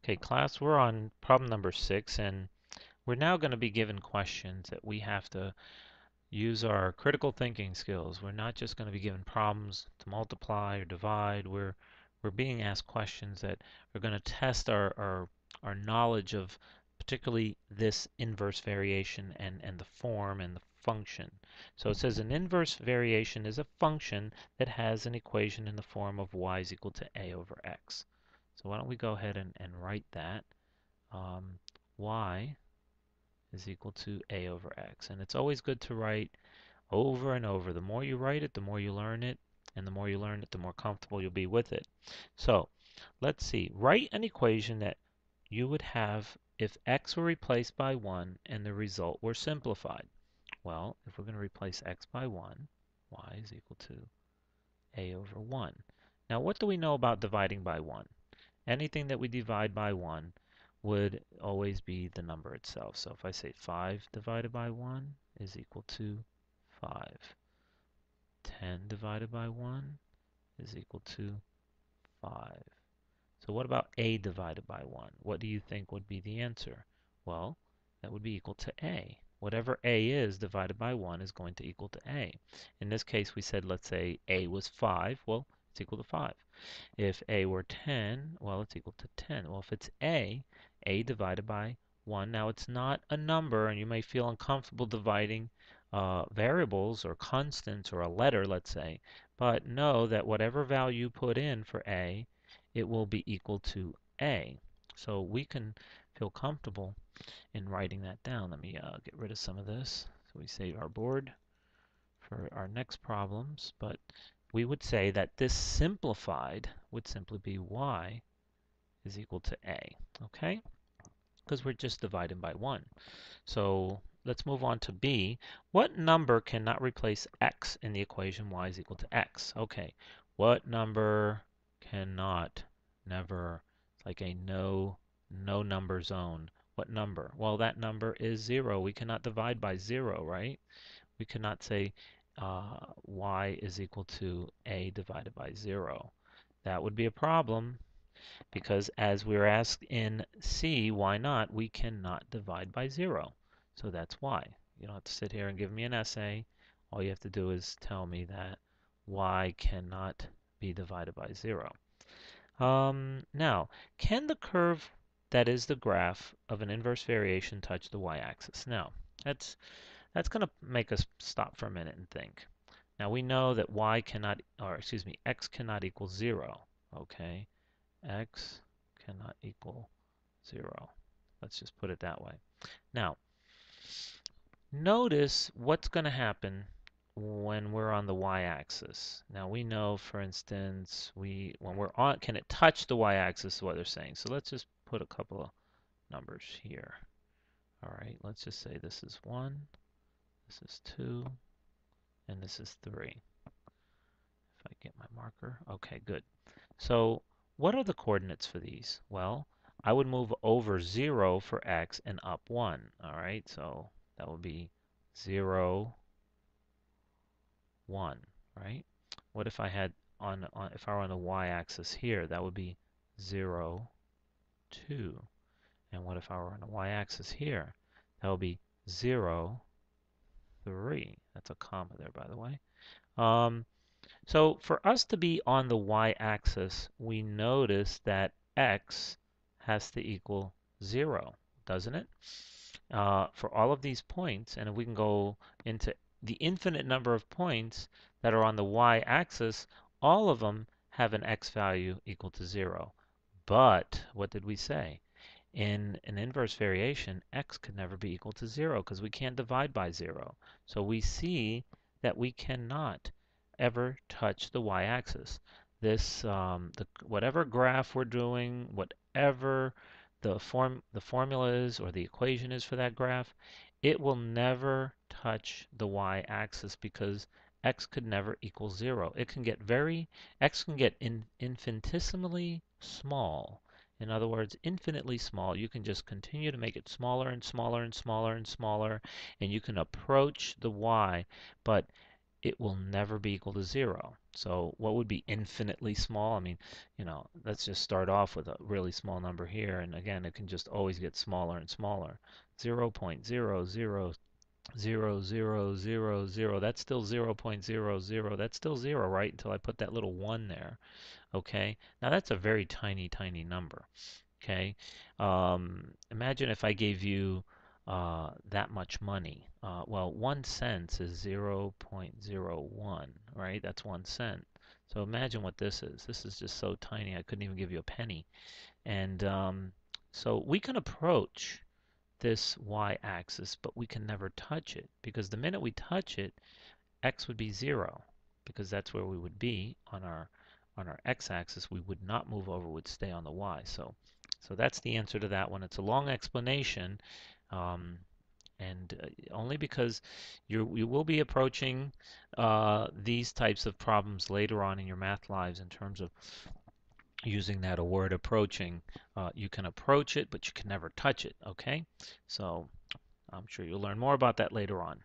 Okay, class, we're on problem number 6, and we're now going to be given questions that we have to use our critical thinking skills. We're not just going to be given problems to multiply or divide. We're being asked questions that are going to test our knowledge of particularly this inverse variation and the form and the function. So it says an inverse variation is a function that has an equation in the form of y is equal to a over x. So why don't we go ahead and write that. Y is equal to a over x. And it's always good to write over and over. The more you write it, the more you learn it. And the more you learn it, the more comfortable you'll be with it. So let's see. Write an equation that you would have if x were replaced by 1 and the result were simplified. Well, if we're going to replace x by 1, y is equal to a over 1. Now, what do we know about dividing by 1? Anything that we divide by 1 would always be the number itself. So if I say 5 divided by 1 is equal to 5. 10 divided by 1 is equal to 5. So what about a divided by 1? What do you think would be the answer? Well, that would be equal to a. Whatever a is divided by 1 is going to equal to a. In this case, we said, let's say a was 5. Well, it's equal to 5. If a were 10, well, it's equal to 10. Well, if it's a divided by 1. Now, it's not a number, and you may feel uncomfortable dividing variables or constants or a letter, let's say. But know that whatever value you put in for a, it will be equal to a. So we can feel comfortable in writing that down. Let me get rid of some of this so we save our board for our next problems. But we would say that this simplified would simply be y is equal to a, okay? Because we're just dividing by 1. So let's move on to b. What number cannot replace x in the equation y is equal to x? Okay, what number cannot, never, it's like a no number zone. What number? Well, that number is 0. We cannot divide by 0, right? We cannot say y is equal to a divided by 0. That would be a problem because as we were asked in C, why not, we cannot divide by 0. So that's why. You don't have to sit here and give me an essay. All you have to do is tell me that y cannot be divided by 0. Now, can the curve that is the graph of an inverse variation touch the y-axis? Now, that's going to make us stop for a minute and think. Now we know that x cannot equal 0. Okay, x cannot equal 0. Let's just put it that way. Now, notice what's going to happen when we're on the y-axis. Now we know, for instance, when we're on, can it touch the y-axis is what they're saying. So let's just put a couple of numbers here. All right, let's just say this is 1, this is 2, and this is 3. If I get my marker. Okay, good. So what are the coordinates for these? Well, I would move over 0 for x and up 1. All right, so that would be 0, 1, right? What if I had if I were on the y-axis here? That would be 0, 2. And what if I were on the y-axis here? That would be 0, 3. That's a comma there, by the way. So for us to be on the y-axis, we notice that x has to equal 0, doesn't it? For all of these points, and if we can go into the infinite number of points that are on the y-axis, all of them have an x value equal to 0. But what did we say? In an inverse variation, x could never be equal to 0 because we can't divide by 0. So we see that we cannot ever touch the y-axis. This, whatever graph we're doing, whatever the formula is or the equation is for that graph, it will never touch the y-axis because x could never equal 0. It can get x can get infinitesimally small. In other words, infinitely small. You can just continue to make it smaller and smaller and smaller and smaller, and you can approach the y, but it will never be equal to 0. So what would be infinitely small? I mean, let's just start off with a really small number here. And again, it can just always get smaller and smaller. 0.0000000. That's still 0.00. That's still 0, right? Until I put that little 1 there. Okay? Now that's a very tiny, tiny number. Okay? Imagine if I gave you that much money. Well, 1 cent is 0.01, right? That's 1 cent. So imagine what this is. This is just so tiny, I couldn't even give you a penny. And so we can approach this y-axis, but we can never touch it because the minute we touch it, x would be 0 because that's where we would be on our x-axis. We would not move over, would stay on the y. So that's the answer to that one. It's a long explanation, and only because you will be approaching these types of problems later on in your math lives in terms of using that a word approaching. You can approach it, but you can never touch it. Okay, so I'm sure you'll learn more about that later on.